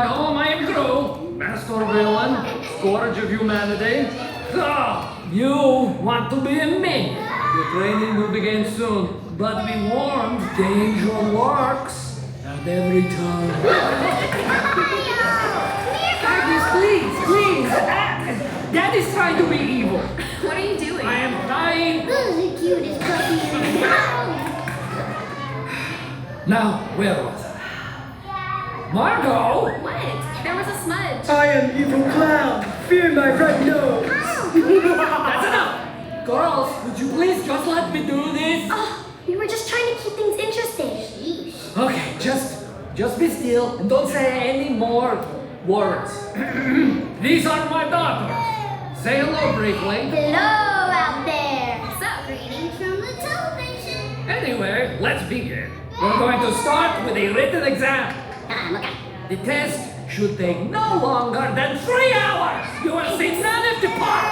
my home, I am Gru, master villain, scourge of humanity. So, you want to be a minion. Your training will begin soon. But be warned, danger lurks at every turn. Agnes, please. Daddy's trying to be evil. What are you doing? I am trying. The cutest puppy in the house. Now, where was I? Margot! What? There was a smudge. I am evil clown. Fear my right nose. That's enough! Girls, would you please just let me do this? Oh, we were just trying to keep things interesting. Sheesh. Okay, just be still and don't say any more words. These are my daughters. Say hello briefly. Hello out there. What's up? Greetings from the television. Anyway, let's begin. We're going to start with a written exam. Okay. The test should take no longer than 3 hours. You will see none of the part.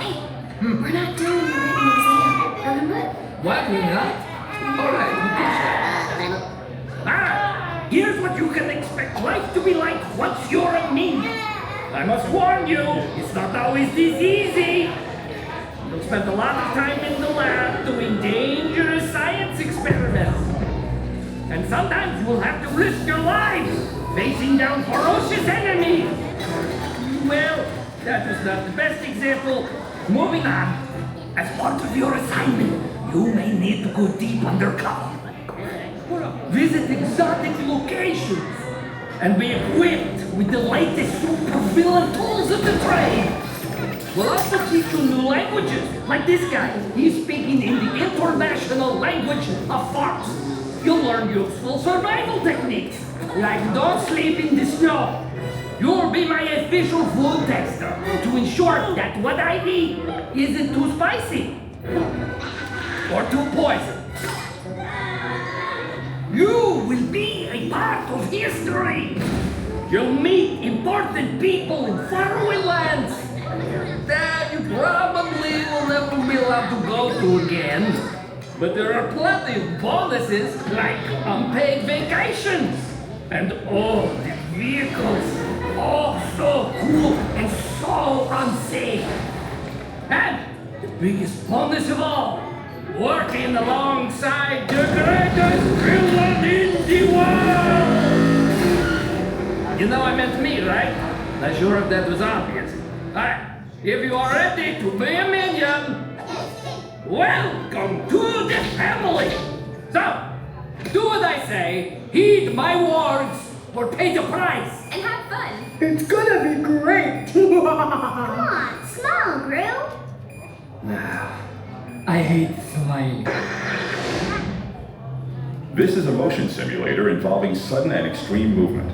Hey, we're not doing the written exam. Remember? What? You're not? All right, we can try. Here's what you can expect life to be like once you're a minion. I must warn you, it's not always this easy. You'll spend a lot of time in the lab doing dangerous science experiments. And sometimes you will have to risk your lives facing down ferocious enemies. Well, that was not the best example. Moving on. As part of your assignment, you may need to go deep undercover. Visit exotic locations and be equipped with the latest supervillain tools of the trade. We'll also teach you new languages, like this guy. He's speaking in the international language of farts. You'll learn useful survival techniques, like don't sleep in the snow. You'll be my official food tester to ensure that what I eat isn't too spicy or too poison. You will be a part of history. You'll meet important people in faraway lands that you probably will never be allowed to go to again. But there are plenty of bonuses like unpaid vacations and all the vehicles. Oh, so cool and so unsafe. And the biggest bonus of all, working alongside the greatest villain in the world! You know I meant me, right? Not sure if that was obvious. Alright, if you are ready to be a minion, welcome to the family! So, do what I say, heed my words, or pay the price! And have fun. It's gonna be great. Come on, smile, Gru. I hate smiling. This is a motion simulator involving sudden and extreme movement.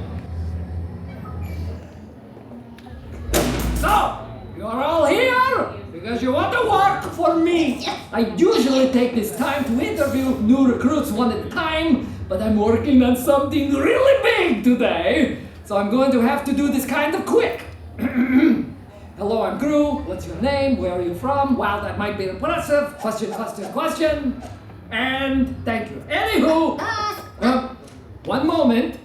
So, you're all here because you want to work for me. I usually take this time to interview new recruits one at a time, but I'm working on something really big today, so I'm going to have to do this kind of quick. Hello, I'm Gru. What's your name? Where are you from? Wow, that might be impressive. Question. And thank you. Anywho, one moment.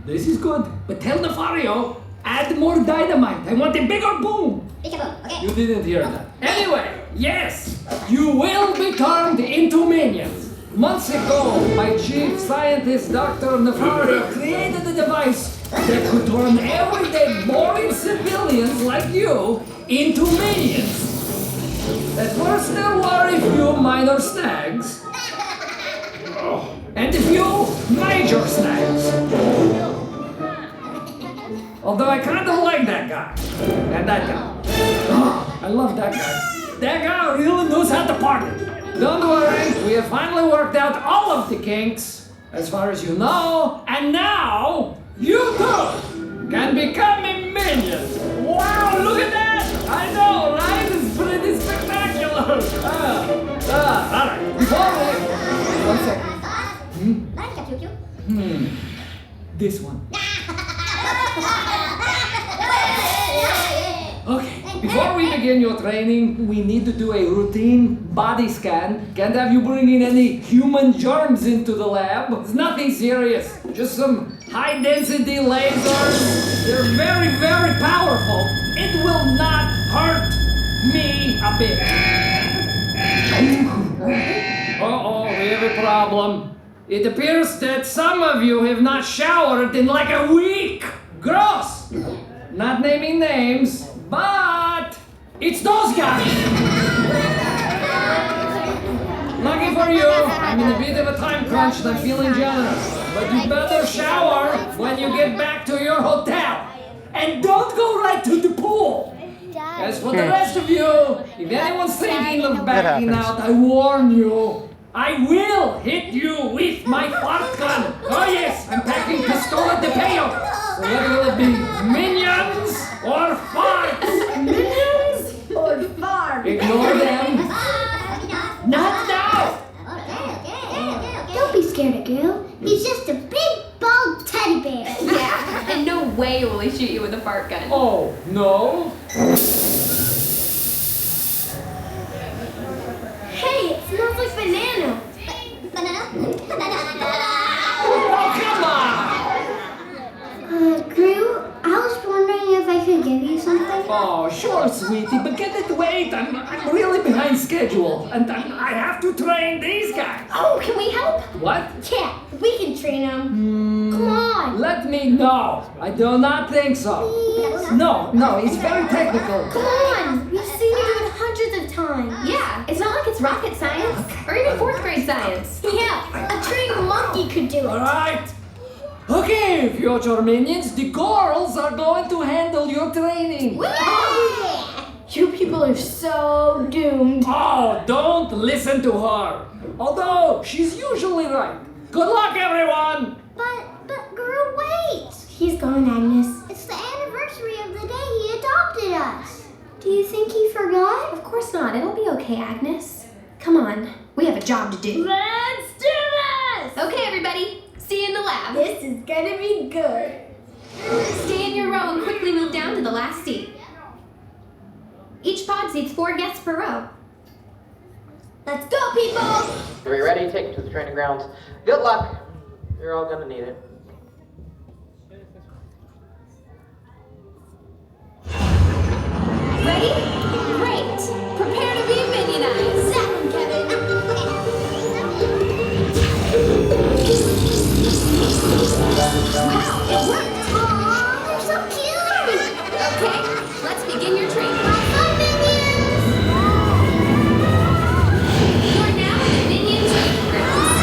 This is good. But tell Nefario, add more dynamite. I want a bigger boom. Okay. You didn't hear that. Anyway, yes, you will be turned into minions. Months ago, my chief scientist, Dr. Nefario, created a device that could turn everyday boring civilians like you into minions. At first there were a few minor snags, and a few major snags. Although I kind of like that guy, and that guy. Oh, I love that guy. That guy really knows how to party. Don't worry, we have finally worked out all of the kinks, as far as you know, and now you too can become a minion. Wow, look at that! I know, right? It's pretty spectacular. All right. Before we... 1 second. This one. Okay. Before we begin your training, we need to do a routine body scan. Can't have you bringing any human germs into the lab. It's nothing serious. Just some high-density lasers. They're very, very powerful. It will not hurt me a bit. Uh-oh, we have a problem. It appears that some of you have not showered in like a week. Gross! Not naming names, but it's those guys. Lucky for you, I'm in a bit of a time crunch and I'm feeling generous. But you better shower when you get back to your hotel. And don't go right to the pool. As for the rest of you, if anyone's thinking of backing out, I warn you, I will hit you with my fart gun. Oh yes, I'm packing Pistola de Peo. So what will it be, minions or farts? Minions or farts? Ignore them. Not now. Don't be scared, girl. He's just a big, bald teddy bear. Yeah, and no way will he shoot you with a fart gun. Oh, no? Hey, it smells like banana. Oh, come on! Gru, I was wondering if I could give you something. Oh, sure, sweetie, but get it wait. I'm really behind schedule, and I have to train these guys. Oh, can we help? What? Yeah, we can train them. Come on. Let me know. I do not think so. No, it's very technical. Come on. We've seen you do it hundreds of times. Yeah, it's not like it's rocket science or even fourth grade science. Yeah, a trained monkey could do All it. right. Okay, future minions, the girls are going to handle your training. You people are so doomed. Oh, don't listen to her. Although she's usually right. Good luck, everyone. But Gru, wait. He's gone, Agnes. It's the anniversary of the day he adopted us. Do you think he forgot? Of course not. It'll be okay, Agnes. Come on, we have a job to do. Let's do this! Okay, everybody. See you in the lab. This is gonna be good. Stay in your row and quickly move down to the last seat. Each pod seats 4 guests per row. Let's go, people! Are we ready? Take it to the training grounds. Good luck. You're all gonna need it. Ready? Great. Prepare to be minionized. Zap him, Kevin. Wow, it worked. Aw, they're so cute! Okay, let's begin your training. Bye, minions! You're now in the minion training grounds.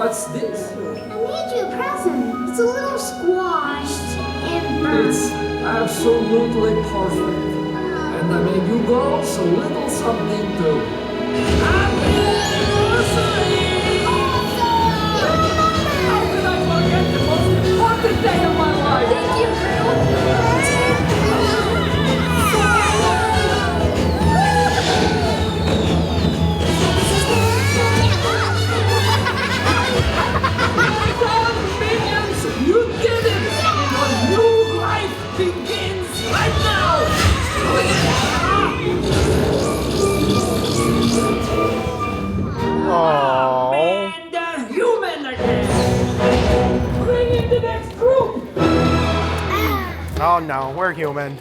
What's this? I made you a present. It's a little squashed and burnt. It's absolutely perfect. And I made you girls a little something too. Happy anniversary! How could I forget the most important day of my life? Thank you, Gru. Minions, you did it! Your new life begins right now! And they're human again! Bring in the next group! Oh no, we're human.